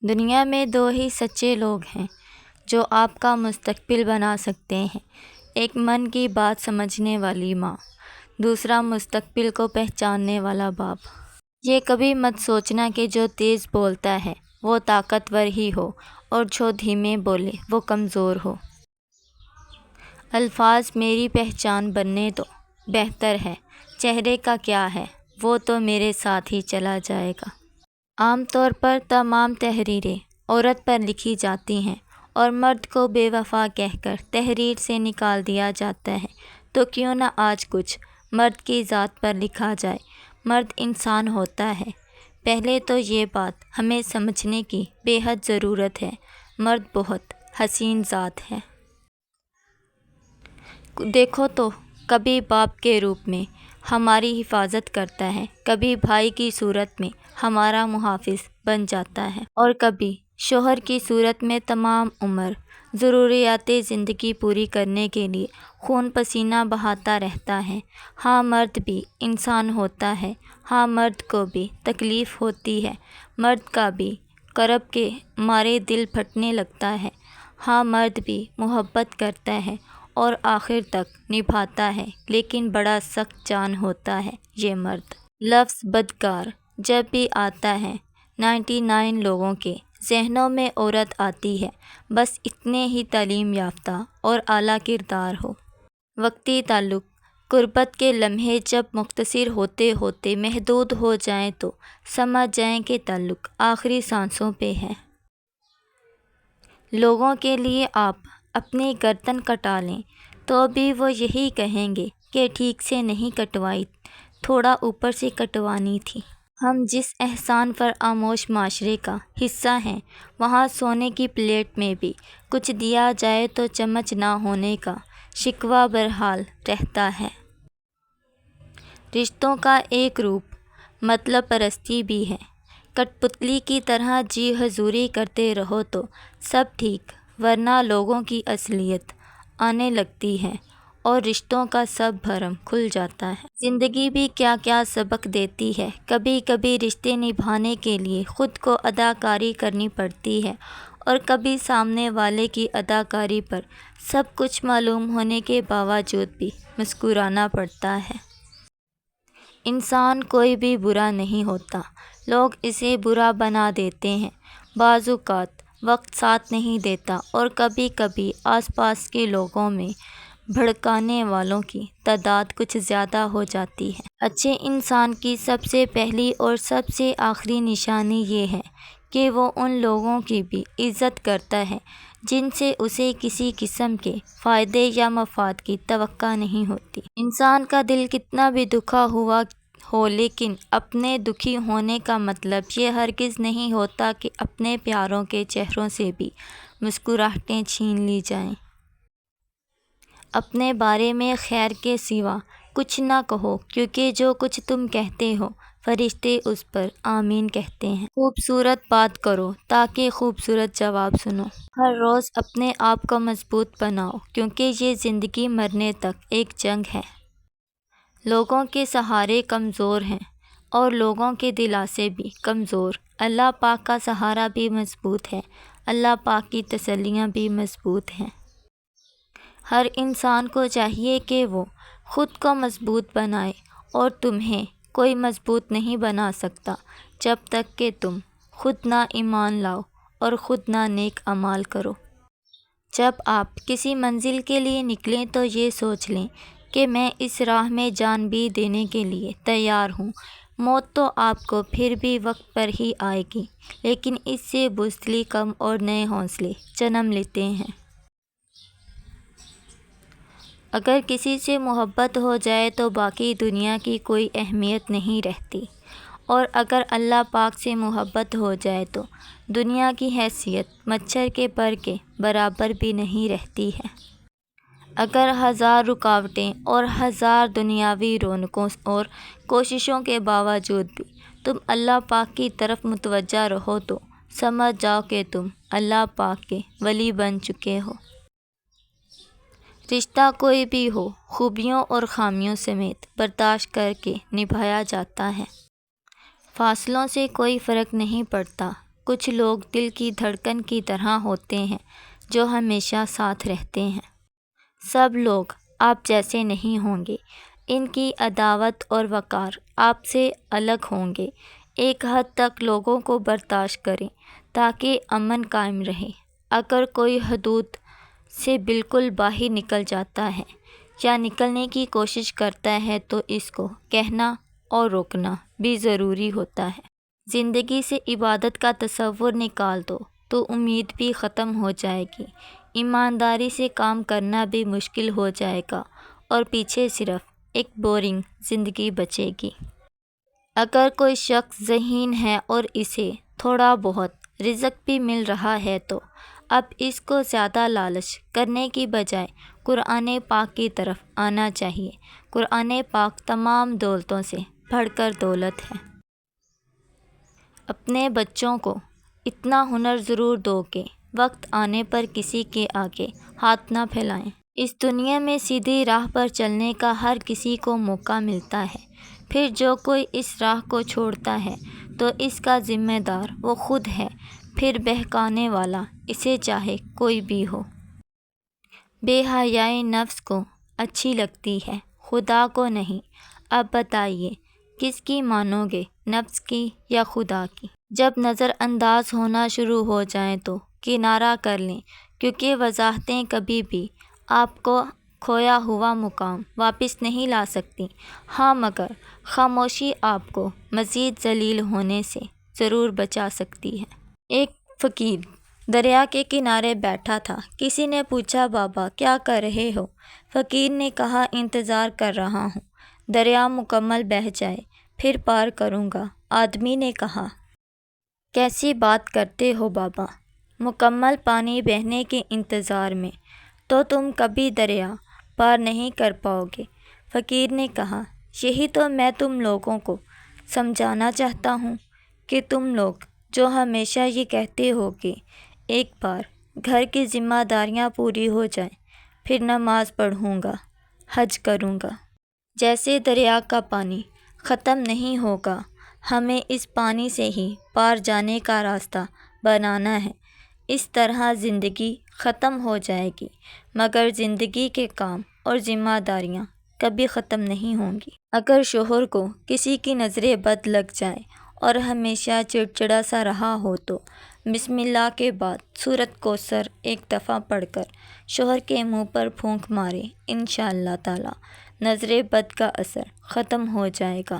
دنیا میں دو ہی سچے لوگ ہیں جو آپ کا مستقبل بنا سکتے ہیں، ایک من کی بات سمجھنے والی ماں، دوسرا مستقبل کو پہچاننے والا باپ۔ یہ کبھی مت سوچنا کہ جو تیز بولتا ہے وہ طاقتور ہی ہو اور جو دھیمے بولے وہ کمزور ہو۔ الفاظ میری پہچان بننے دو، بہتر ہے چہرے کا کیا ہے، وہ تو میرے ساتھ ہی چلا جائے گا۔ عام طور پر تمام تحریریں عورت پر لکھی جاتی ہیں اور مرد کو بے وفا کہہ کر تحریر سے نکال دیا جاتا ہے، تو کیوں نہ آج کچھ مرد کی ذات پر لکھا جائے۔ مرد انسان ہوتا ہے، پہلے تو یہ بات ہمیں سمجھنے کی بے حد ضرورت ہے۔ مرد بہت حسین ذات ہے۔ دیکھو تو کبھی باپ کے روپ میں ہماری حفاظت کرتا ہے، کبھی بھائی کی صورت میں ہمارا محافظ بن جاتا ہے، اور کبھی شوہر کی صورت میں تمام عمر ضروریات زندگی پوری کرنے کے لیے خون پسینہ بہاتا رہتا ہے۔ ہاں، مرد بھی انسان ہوتا ہے، ہاں مرد کو بھی تکلیف ہوتی ہے، مرد کا بھی کرب کے مارے دل پھٹنے لگتا ہے، ہاں مرد بھی محبت کرتا ہے اور آخر تک نبھاتا ہے، لیکن بڑا سخت جان ہوتا ہے یہ مرد۔ لفظ بدکار جب بھی آتا ہے 99 لوگوں کے ذہنوں میں عورت آتی ہے، بس اتنے ہی تعلیم یافتہ اور اعلیٰ کردار ہو۔ وقتی تعلق قربت کے لمحے جب مختصر ہوتے ہوتے محدود ہو جائیں تو سمجھ جائیں کہ تعلق آخری سانسوں پہ ہے۔ لوگوں کے لیے آپ اپنی گردن کٹا لیں تو بھی وہ یہی کہیں گے کہ ٹھیک سے نہیں کٹوائی، تھوڑا اوپر سے کٹوانی تھی۔ ہم جس احسان فراموش معاشرے کا حصہ ہیں، وہاں سونے کی پلیٹ میں بھی کچھ دیا جائے تو چمچ نہ ہونے کا شکوہ بہرحال رہتا ہے۔ رشتوں کا ایک روپ مطلب پرستی بھی ہے۔ کٹ پتلی کی طرح جی حضوری کرتے رہو تو سب ٹھیک، ورنہ لوگوں کی اصلیت آنے لگتی ہے اور رشتوں کا سب بھرم کھل جاتا ہے۔ زندگی بھی کیا کیا سبق دیتی ہے۔ کبھی کبھی رشتے نبھانے کے لیے خود کو اداکاری کرنی پڑتی ہے اور کبھی سامنے والے کی اداکاری پر سب کچھ معلوم ہونے کے باوجود بھی مسکرانا پڑتا ہے۔ انسان کوئی بھی برا نہیں ہوتا، لوگ اسے برا بنا دیتے ہیں۔ بعض اوقات وقت ساتھ نہیں دیتا اور کبھی کبھی آس پاس کے لوگوں میں بھڑکانے والوں کی تعداد کچھ زیادہ ہو جاتی ہے۔ اچھے انسان کی سب سے پہلی اور سب سے آخری نشانی یہ ہے کہ وہ ان لوگوں کی بھی عزت کرتا ہے جن سے اسے کسی قسم کے فائدے یا مفاد کی توقع نہیں ہوتی۔ انسان کا دل کتنا بھی دکھا ہوا ہو، لیکن اپنے دکھی ہونے کا مطلب یہ ہرگز نہیں ہوتا کہ اپنے پیاروں کے چہروں سے بھی مسکراہٹیں چھین لی جائیں۔ اپنے بارے میں خیر کے سوا کچھ نہ کہو، کیونکہ جو کچھ تم کہتے ہو فرشتے اس پر آمین کہتے ہیں۔ خوبصورت بات کرو تاکہ خوبصورت جواب سنو۔ ہر روز اپنے آپ کو مضبوط بناؤ، کیونکہ یہ زندگی مرنے تک ایک جنگ ہے۔ لوگوں کے سہارے کمزور ہیں اور لوگوں کے دلاسے بھی کمزور۔ اللہ پاک کا سہارا بھی مضبوط ہے، اللہ پاک کی تسلیاں بھی مضبوط ہیں۔ ہر انسان کو چاہیے کہ وہ خود کو مضبوط بنائے، اور تمہیں کوئی مضبوط نہیں بنا سکتا جب تک کہ تم خود نہ ایمان لاؤ اور خود نہ نیک اعمال کرو۔ جب آپ کسی منزل کے لیے نکلیں تو یہ سوچ لیں کہ میں اس راہ میں جان بھی دینے کے لیے تیار ہوں۔ موت تو آپ کو پھر بھی وقت پر ہی آئے گی، لیکن اس سے بزدلی کم اور نئے حوصلے جنم لیتے ہیں۔ اگر کسی سے محبت ہو جائے تو باقی دنیا کی کوئی اہمیت نہیں رہتی، اور اگر اللہ پاک سے محبت ہو جائے تو دنیا کی حیثیت مچھر کے پر کے برابر بھی نہیں رہتی ہے۔ اگر 1000 رکاوٹیں اور 1000 دنیاوی رونقوں اور کوششوں کے باوجود بھی تم اللہ پاک کی طرف متوجہ رہو تو سمجھ جاؤ کہ تم اللہ پاک کے ولی بن چکے ہو۔ رشتہ کوئی بھی ہو، خوبیوں اور خامیوں سمیت برداشت کر کے نبھایا جاتا ہے۔ فاصلوں سے کوئی فرق نہیں پڑتا، کچھ لوگ دل کی دھڑکن کی طرح ہوتے ہیں جو ہمیشہ ساتھ رہتے ہیں۔ سب لوگ آپ جیسے نہیں ہوں گے، ان کی عداوت اور وقار آپ سے الگ ہوں گے۔ ایک حد تک لوگوں کو برداشت کریں تاکہ امن قائم رہے۔ اگر کوئی حدود سے بالکل باہر نکل جاتا ہے یا نکلنے کی کوشش کرتا ہے تو اس کو کہنا اور روکنا بھی ضروری ہوتا ہے۔ زندگی سے عبادت کا تصور نکال دو تو امید بھی ختم ہو جائے گی، ایمانداری سے کام کرنا بھی مشکل ہو جائے گا اور پیچھے صرف ایک بورنگ زندگی بچے گی۔ اگر کوئی شخص ذہین ہے اور اسے تھوڑا بہت رزق بھی مل رہا ہے تو اب اس کو زیادہ لالچ کرنے کی بجائے قرآن پاک کی طرف آنا چاہیے۔ قرآن پاک تمام دولتوں سے بڑھ کر دولت ہے۔ اپنے بچوں کو اتنا ہنر ضرور دو کہ وقت آنے پر کسی کے آگے ہاتھ نہ پھیلائیں۔ اس دنیا میں سیدھی راہ پر چلنے کا ہر کسی کو موقع ملتا ہے، پھر جو کوئی اس راہ کو چھوڑتا ہے تو اس کا ذمہ دار وہ خود ہے، پھر بہکانے والا اسے چاہے کوئی بھی ہو۔ بے حیائی نفس کو اچھی لگتی ہے، خدا کو نہیں۔ اب بتائیے کس کی مانو گے، نفس کی یا خدا کی؟ جب نظر انداز ہونا شروع ہو جائیں تو کنارہ کر لیں، کیونکہ وضاحتیں کبھی بھی آپ کو کھویا ہوا مقام واپس نہیں لا سکتی۔ ہاں، مگر خاموشی آپ کو مزید ذلیل ہونے سے ضرور بچا سکتی ہے۔ ایک فقیر دریا کے کنارے بیٹھا تھا۔ کسی نے پوچھا، بابا کیا کر رہے ہو؟ فقیر نے کہا، انتظار کر رہا ہوں دریا مکمل بہہ جائے، پھر پار کروں گا۔ آدمی نے کہا، کیسی بات کرتے ہو بابا، مکمل پانی بہنے کے انتظار میں تو تم کبھی دریا پار نہیں کر پاؤ گے۔ فقیر نے کہا، یہی تو میں تم لوگوں کو سمجھانا چاہتا ہوں کہ تم لوگ جو ہمیشہ یہ کہتے ہو کہ ایک بار گھر کی ذمہ داریاں پوری ہو جائیں پھر نماز پڑھوں گا، حج کروں گا، جیسے دریا کا پانی ختم نہیں ہوگا، ہمیں اس پانی سے ہی پار جانے کا راستہ بنانا ہے۔ اس طرح زندگی ختم ہو جائے گی، مگر زندگی کے کام اور ذمہ داریاں کبھی ختم نہیں ہوں گی۔ اگر شوہر کو کسی کی نظریں بد لگ جائیں اور ہمیشہ چڑچڑا سا رہا ہو تو بسم اللہ کے بعد سورۃ کوثر ایک دفعہ پڑھ کر شوہر کے منہ پر پھونک مارے، انشاءاللہ تعالی نظریں بد کا اثر ختم ہو جائے گا۔